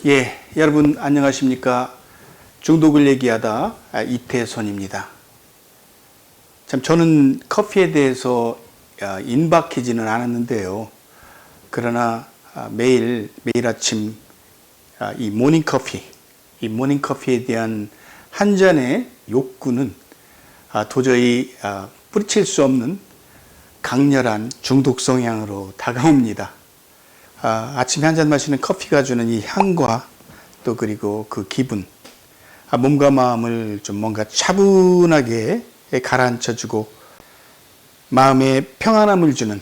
예, 여러분 안녕하십니까? 중독을 얘기하다 이태선입니다. 참 저는 커피에 대해서 인박하지는 않았는데요. 그러나 매일 아침 이 모닝커피에 대한 한 잔의 욕구는 도저히 뿌리칠 수 없는 강렬한 중독 성향으로 다가옵니다. 아침에 한 잔 마시는 커피가 주는 이 향과 또 그리고 그 기분, 몸과 마음을 좀 뭔가 차분하게 가라앉혀주고 마음에 평안함을 주는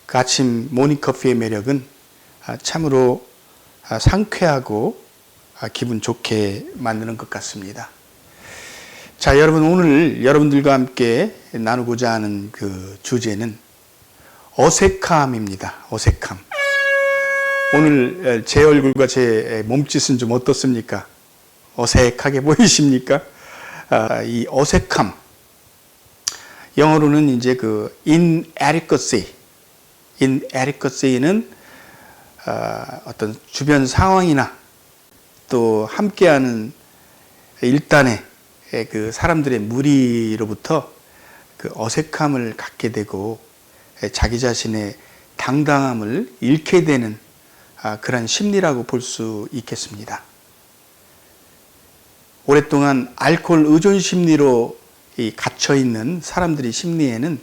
그 아침 모닝커피의 매력은 참으로 상쾌하고 기분 좋게 만드는 것 같습니다. 자, 여러분, 오늘 여러분들과 함께 나누고자 하는 그 주제는 어색함입니다. 어색함. 오늘 제 얼굴과 제 몸짓은 좀 어떻습니까? 어색하게 보이십니까? 이 어색함. 영어로는 이제 그 inadequacy는 어떤 주변 상황이나 또 함께하는 일단의 그 사람들의 무리로부터 그 어색함을 갖게 되고 자기 자신의 당당함을 잃게 되는 그런 심리라고 볼 수 있겠습니다. 오랫동안 알코올 의존 심리로 갇혀 있는 사람들의 심리에는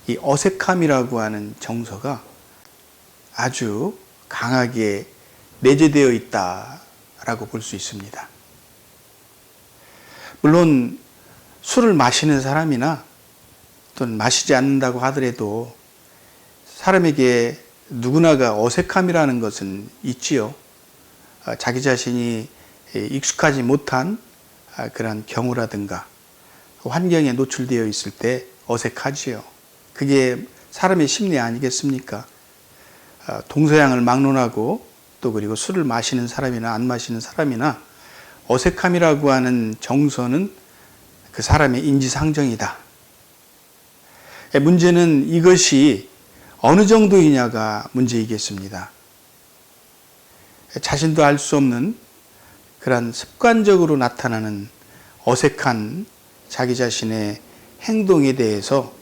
이 어색함이라고 하는 정서가 아주 강하게 내재되어 있다라고 볼 수 있습니다. 물론 술을 마시는 사람이나 또는 마시지 않는다고 하더라도 사람에게 누구나가 어색함이라는 것은 있지요. 자기 자신이 익숙하지 못한 그런 경우라든가 환경에 노출되어 있을 때 어색하지요. 그게 사람의 심리 아니겠습니까? 동서양을 막론하고 또 그리고 술을 마시는 사람이나 안 마시는 사람이나 어색함이라고 하는 정서는 그 사람의 인지상정이다. 문제는 이것이 어느 정도이냐가 문제이겠습니다. 자신도 알 수 없는 그런 습관적으로 나타나는 어색한 자기 자신의 행동에 대해서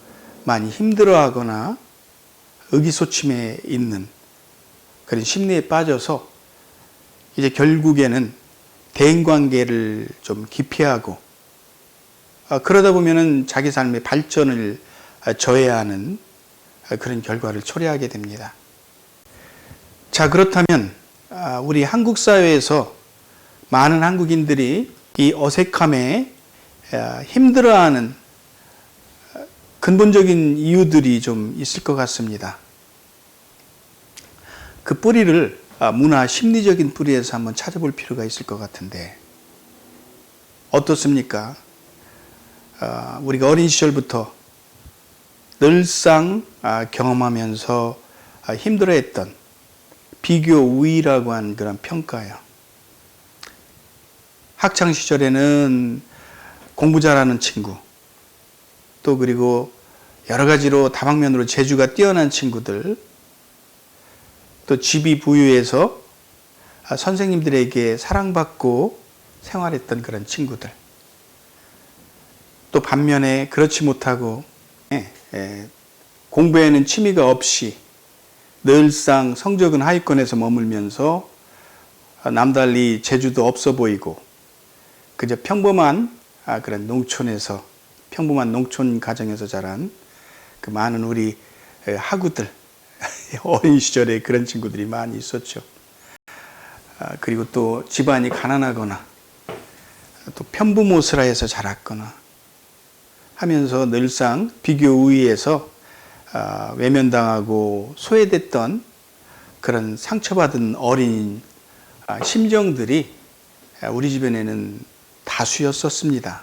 많이 힘들어하거나 의기소침해 있는 그런 심리에 빠져서 이제 결국에는 대인관계를 좀 기피하고 그러다 보면은 자기 삶의 발전을 저해하는 그런 결과를 초래하게 됩니다. 자, 그렇다면 우리 한국 사회에서 많은 한국인들이 이 어색함에 힘들어하는 근본적인 이유들이 좀 있을 것 같습니다. 그 뿌리를 문화 심리적인 뿌리에서 한번 찾아볼 필요가 있을 것 같은데 어떻습니까? 우리가 어린 시절부터 늘상 경험하면서 힘들어했던 비교 우위라고 하는 그런 평가요. 학창 시절에는 공부 잘하는 친구, 또 그리고 여러 가지로 다방면으로 재주가 뛰어난 친구들, 또 집이 부유해서 선생님들에게 사랑받고 생활했던 그런 친구들, 또 반면에 그렇지 못하고 공부에는 취미가 없이 늘상 성적은 하위권에서 머물면서 남달리 재주도 없어 보이고 그저 평범한 그런 농촌에서 평범한 농촌 가정에서 자란 그 많은 우리 하구들 어린 시절에 그런 친구들이 많이 있었죠. 그리고 또 집안이 가난하거나 또 편부모스라에서 자랐거나 하면서 늘상 비교 우위에서 외면당하고 소외됐던 그런 상처받은 어린 심정들이 우리 주변에는 다수였었습니다.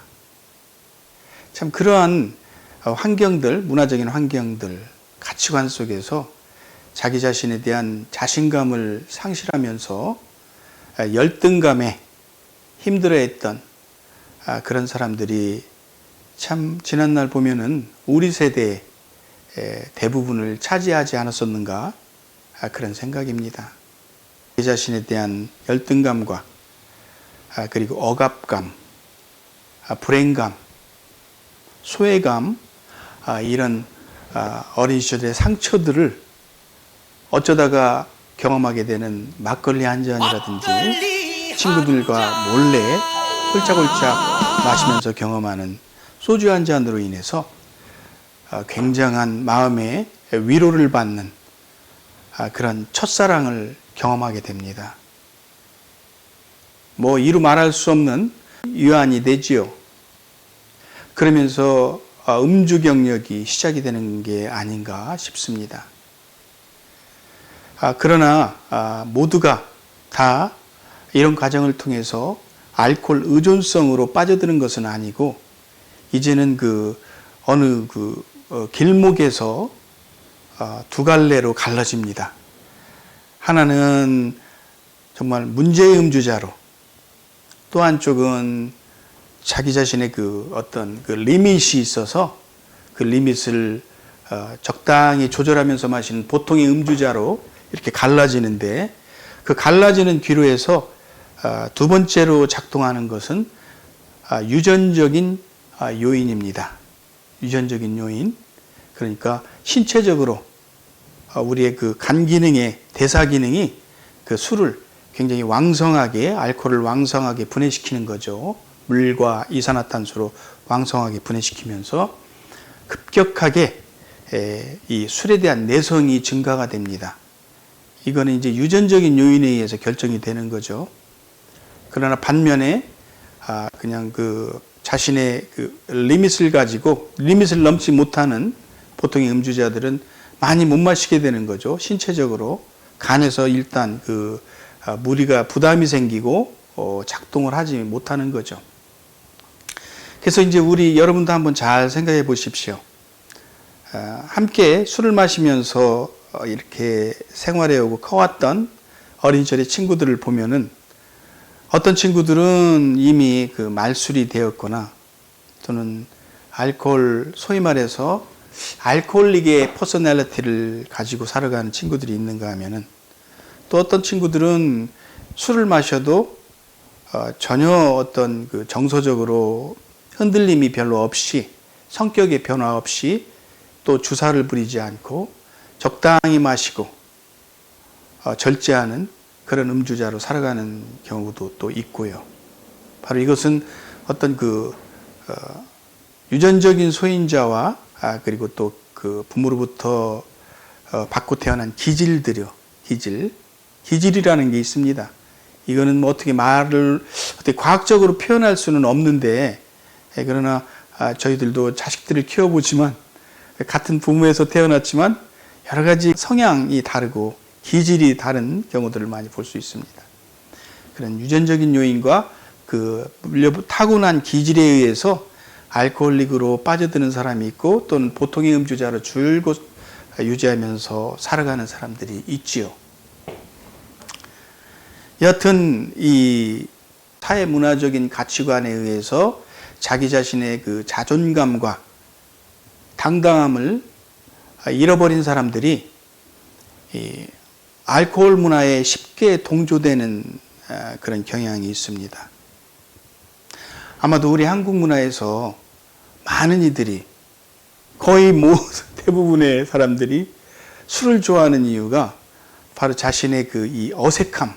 참 그러한 환경들, 문화적인 환경들, 가치관 속에서 자기 자신에 대한 자신감을 상실하면서 열등감에 힘들어했던 그런 사람들이 참 지난날 보면은 우리 세대의 대부분을 차지하지 않았었는가 그런 생각입니다. 자신에 대한 열등감과 그리고 억압감, 불행감, 소외감, 이런 어린 시절의 상처들을 어쩌다가 경험하게 되는 막걸리 한 잔이라든지 친구들과 몰래 홀짝홀짝 마시면서 경험하는 소주 한 잔으로 인해서 굉장한 마음의 위로를 받는 그런 첫사랑을 경험하게 됩니다. 뭐 이루 말할 수 없는 유한이 되지요. 그러면서 음주 경력이 시작이 되는 게 아닌가 싶습니다. 그러나 모두가 다 이런 과정을 통해서 알코올 의존성으로 빠져드는 것은 아니고 이제는 어느 길목에서 두 갈래로 갈라집니다. 하나는 정말 문제의 음주자로, 또 한쪽은 자기 자신의 어떤 리밋이 있어서 그 리밋을 적당히 조절하면서 마시는 보통의 음주자로 이렇게 갈라지는데, 그 갈라지는 기로에서 두 번째로 작동하는 것은 유전적인 요인입니다. 유전적인 요인. 그러니까 신체적으로 우리의 간 기능의 대사 기능이 술을 굉장히 왕성하게, 알코올을 왕성하게 분해시키는 거죠. 물과 이산화탄소로 왕성하게 분해시키면서 급격하게 이 술에 대한 내성이 증가가 됩니다. 이거는 이제 유전적인 요인에 의해서 결정이 되는 거죠. 그러나 반면에 그냥 자신의 리밋을 가지고 리밋을 넘지 못하는 보통의 음주자들은 많이 못 마시게 되는 거죠. 신체적으로 간에서 일단 무리가 부담이 생기고 작동을 하지 못하는 거죠. 그래서 이제 여러분도 한번 잘 생각해 보십시오. 함께 술을 마시면서 이렇게 생활해 오고 커왔던 어린 시절의 친구들을 보면은 어떤 친구들은 이미 말술이 되었거나 또는 소위 말해서 알코올릭의 퍼스널리티를 가지고 살아가는 친구들이 있는가 하면은, 또 어떤 친구들은 술을 마셔도 전혀 어떤 정서적으로 흔들림이 별로 없이, 성격의 변화 없이, 또 주사를 부리지 않고 적당히 마시고 절제하는 그런 음주자로 살아가는 경우도 또 있고요. 바로 이것은 어떤 유전적인 소인자와 그리고 또 부모로부터 받고 태어난 기질이라는 게 있습니다. 이거는 뭐 어떻게 과학적으로 표현할 수는 없는데, 그러나 저희들도 자식들을 키워보지만 같은 부모에서 태어났지만 여러 가지 성향이 다르고 기질이 다른 경우들을 많이 볼 수 있습니다. 그런 유전적인 요인과 타고난 기질에 의해서 알코올릭으로 빠져드는 사람이 있고, 또는 보통의 음주자로 줄곧 유지하면서 살아가는 사람들이 있지요. 여하튼 이 사회 문화적인 가치관에 의해서 자기 자신의 자존감과 당당함을 잃어버린 사람들이 이 알코올 문화에 쉽게 동조되는 그런 경향이 있습니다. 아마도 우리 한국 문화에서 많은 이들이, 거의 대부분의 사람들이 술을 좋아하는 이유가 바로 자신의 이 어색함,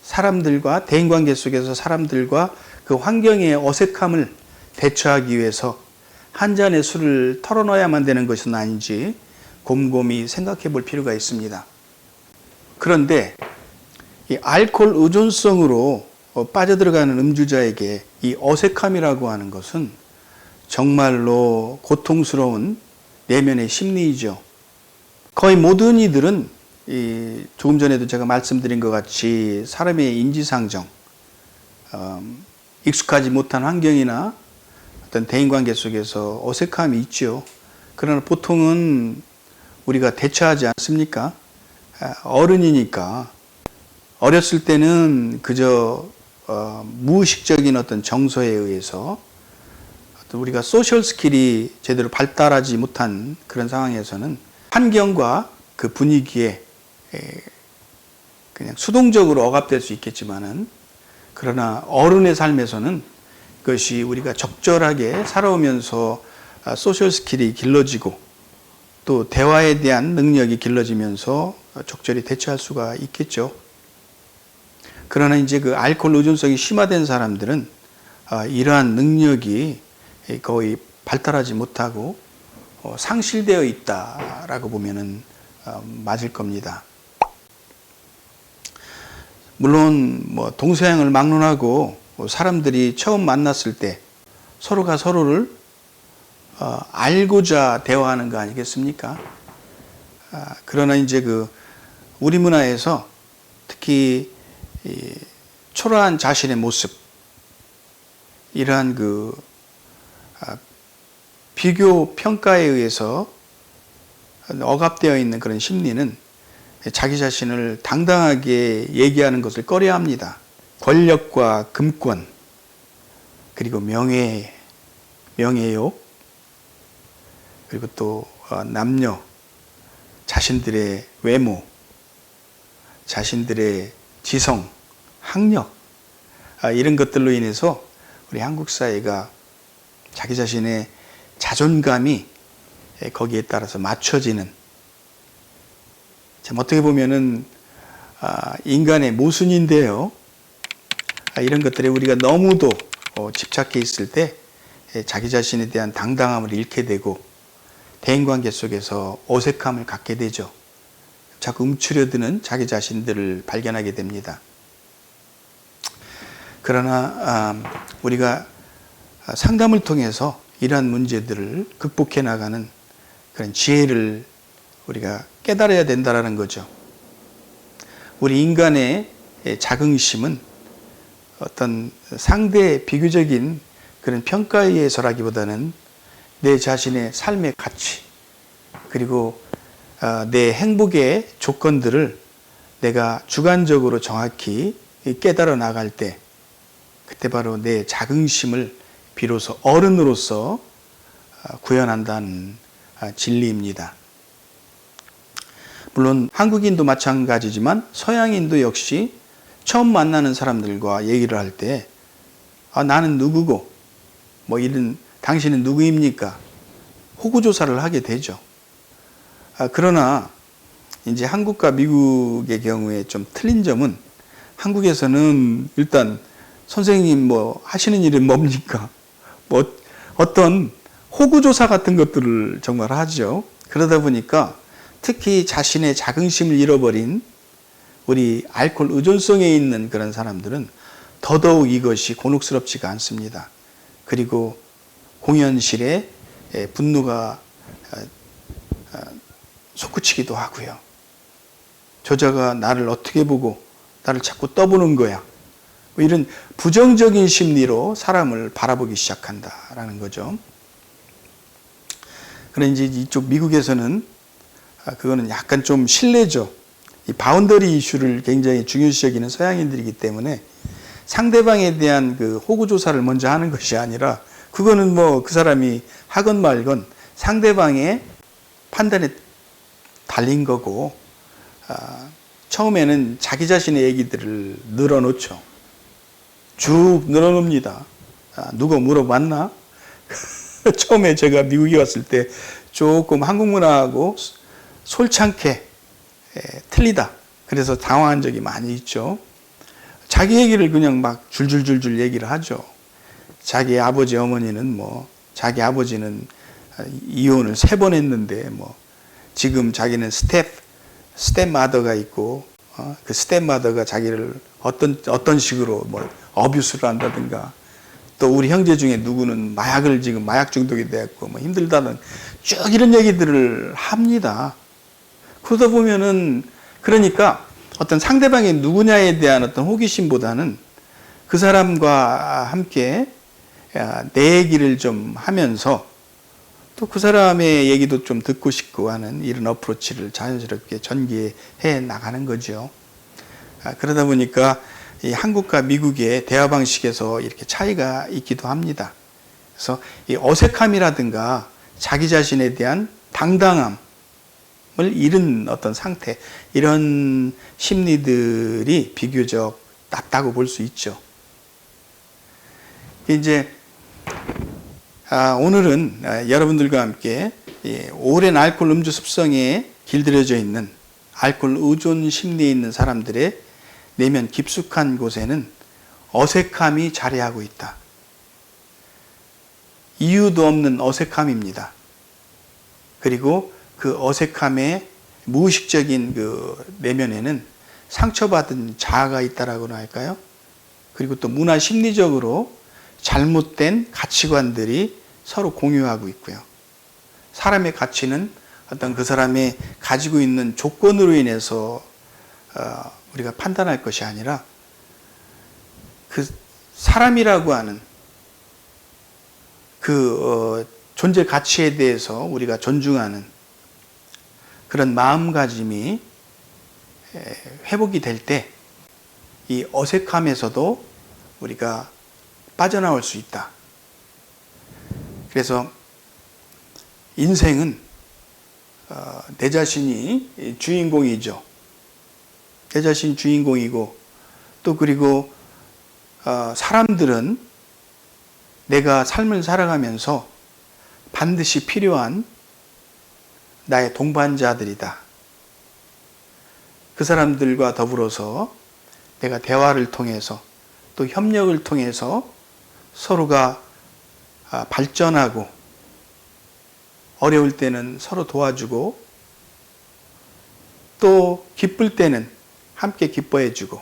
사람들과 대인관계 속에서 사람들과 그 환경의 어색함을 대처하기 위해서 한 잔의 술을 털어넣어야만 되는 것은 아닌지 곰곰이 생각해 볼 필요가 있습니다. 그런데 이 알코올 의존성으로 빠져들어가는 음주자에게 이 어색함이라고 하는 것은 정말로 고통스러운 내면의 심리이죠. 거의 모든 이들은 조금 전에도 제가 말씀드린 것 같이 사람의 인지상정, 익숙하지 못한 환경이나 어떤 대인관계 속에서 어색함이 있죠. 그러나 보통은 우리가 대처하지 않습니까? 어른이니까. 어렸을 때는 그저 무의식적인 어떤 정서에 의해서 우리가 소셜 스킬이 제대로 발달하지 못한 그런 상황에서는 환경과 그 분위기에 그냥 수동적으로 억압될 수 있겠지만은, 그러나 어른의 삶에서는 그것이 우리가 적절하게 살아오면서 소셜 스킬이 길러지고 또 대화에 대한 능력이 길러지면서 적절히 대처할 수가 있겠죠. 그러나 이제 그 알코올 의존성이 심화된 사람들은 이러한 능력이 거의 발달하지 못하고 상실되어 있다라고 보면은 맞을 겁니다. 물론 뭐 동서양을 막론하고 사람들이 처음 만났을 때 서로가 서로를 알고자 대화하는 거 아니겠습니까? 그러나 이제 그 우리 문화에서 특히 이 초라한 자신의 모습, 이러한 그 비교 평가에 의해서 억압되어 있는 그런 심리는 자기 자신을 당당하게 얘기하는 것을 꺼려합니다. 권력과 금권, 그리고 명예욕, 그리고 또 남녀, 자신들의 외모, 자신들의 지성, 학력, 이런 것들로 인해서 우리 한국 사회가 자기 자신의 자존감이 거기에 따라서 맞춰지는, 참 어떻게 보면은 인간의 모순인데요. 이런 것들에 우리가 너무도 집착해 있을 때 자기 자신에 대한 당당함을 잃게 되고 대인관계 속에서 어색함을 갖게 되죠. 자꾸 움츠려드는 자기 자신들을 발견하게 됩니다. 그러나 우리가 상담을 통해서 이러한 문제들을 극복해 나가는 그런 지혜를 우리가 깨달아야 된다는 거죠. 우리 인간의 자긍심은 어떤 상대 비교적인 그런 평가에 의해서라기보다는 내 자신의 삶의 가치, 그리고 내 행복의 조건들을 내가 주관적으로 정확히 깨달아 나갈 때, 그때 바로 내 자긍심을 비로소 어른으로서 구현한다는 진리입니다. 물론 한국인도 마찬가지지만 서양인도 역시 처음 만나는 사람들과 얘기를 할 때 나는 누구고 뭐 이런 당신은 누구입니까? 호구조사를 하게 되죠. 그러나 이제 한국과 미국의 경우에 좀 틀린 점은, 한국에서는 일단 선생님 뭐 하시는 일은 뭡니까? 뭐 어떤 호구조사 같은 것들을 정말 하죠. 그러다 보니까 특히 자신의 자긍심을 잃어버린 우리 알코올 의존성에 있는 그런 사람들은 더더욱 이것이 곤혹스럽지가 않습니다. 그리고 공연실에 분노가 솟구치기도 하고요. 저자가 나를 어떻게 보고 나를 자꾸 떠보는 거야. 뭐 이런 부정적인 심리로 사람을 바라보기 시작한다라는 거죠. 그런데 이제 이쪽 미국에서는 그거는 약간 좀 실례죠. 이 바운더리 이슈를 굉장히 중요시 여기는 서양인들이기 때문에 상대방에 대한 그 호구 조사를 먼저 하는 것이 아니라, 그거는 뭐 그 사람이 하건 말건 상대방의 판단에 달린 거고, 처음에는 자기 자신의 얘기들을 늘어놓죠. 쭉 늘어놓습니다. 누가 물어봤나? 처음에 제가 미국에 왔을 때 조금 한국 문화하고 솔창게 틀리다. 그래서 당황한 적이 많이 있죠. 자기 얘기를 그냥 막 줄줄줄줄 얘기를 하죠. 자기 아버지 어머니는 뭐 자기 아버지는 이혼을 3번 했는데 뭐 지금 자기는 스텝마더가 있고 그 스텝마더가 자기를 어떤 식으로 뭐 어뷰스를 한다든가, 또 우리 형제 중에 누구는 지금 마약 중독이 되었고 뭐 힘들다는 쭉 이런 얘기들을 합니다. 그러다 보면은, 그러니까 어떤 상대방이 누구냐에 대한 어떤 호기심보다는 그 사람과 함께 내 얘기를 좀 하면서 또 그 사람의 얘기도 좀 듣고 싶고 하는 이런 어프로치를 자연스럽게 전개해 나가는 거죠. 그러다 보니까 이 한국과 미국의 대화 방식에서 이렇게 차이가 있기도 합니다. 그래서 이 어색함이라든가 자기 자신에 대한 당당함, 잃은 어떤 상태, 이런 심리들이 비교적 낮다고 볼 수 있죠. 이제 오늘은 여러분들과 함께 오랜 알코올 음주 습성에 길들여져 있는 알코올 의존 심리에 있는 사람들의 내면 깊숙한 곳에는 어색함이 자리하고 있다. 이유도 없는 어색함입니다. 그리고 그 어색함의 무의식적인 그 내면에는 상처받은 자아가 있다라고나 할까요? 그리고 또 문화 심리적으로 잘못된 가치관들이 서로 공유하고 있고요. 사람의 가치는 어떤 그 사람의 가지고 있는 조건으로 인해서 우리가 판단할 것이 아니라 그 사람이라고 하는 그 존재 가치에 대해서 우리가 존중하는 그런 마음가짐이 회복이 될 때 이 어색함에서도 우리가 빠져나올 수 있다. 그래서 인생은 내 자신이 주인공이죠. 내 자신이 주인공이고 또 그리고 사람들은 내가 삶을 살아가면서 반드시 필요한 나의 동반자들이다. 그 사람들과 더불어서 내가 대화를 통해서 또 협력을 통해서 서로가 발전하고 어려울 때는 서로 도와주고 또 기쁠 때는 함께 기뻐해주고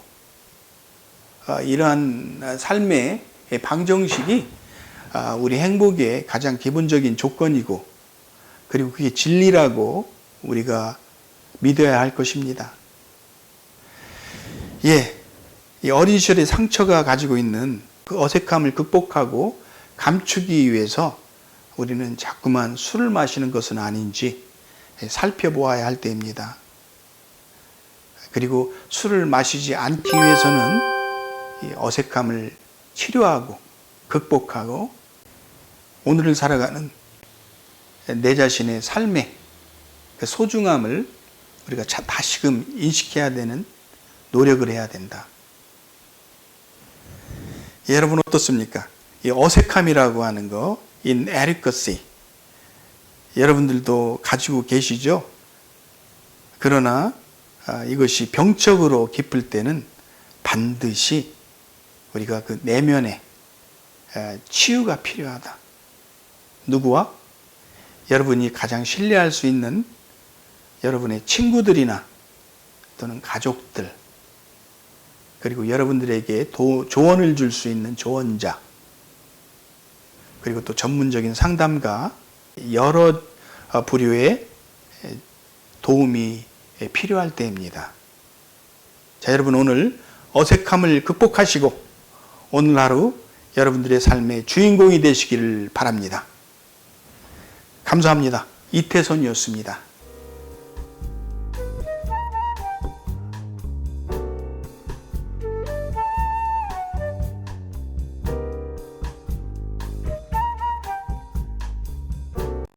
이러한 삶의 방정식이 우리 행복의 가장 기본적인 조건이고 그리고 그게 진리라고 우리가 믿어야 할 것입니다. 이 어린 시절의 상처가 가지고 있는 그 어색함을 극복하고 감추기 위해서 우리는 자꾸만 술을 마시는 것은 아닌지 살펴보아야 할 때입니다. 그리고 술을 마시지 않기 위해서는 이 어색함을 치료하고 극복하고 오늘을 살아가는 내 자신의 삶의 소중함을 우리가 다시금 인식해야 되는 노력을 해야 된다. 여러분 어떻습니까? 이 어색함이라고 하는 거, inadequacy, 여러분들도 가지고 계시죠? 그러나 이것이 병적으로 깊을 때는 반드시 우리가 그 내면에 치유가 필요하다. 누구와? 여러분이 가장 신뢰할 수 있는 여러분의 친구들이나 또는 가족들, 그리고 여러분들에게 조언을 줄 수 있는 조언자, 그리고 또 전문적인 상담가, 여러 부류의 도움이 필요할 때입니다. 자, 여러분 오늘 어색함을 극복하시고 오늘 하루 여러분들의 삶의 주인공이 되시기를 바랍니다. 감사합니다. 이태선이었습니다.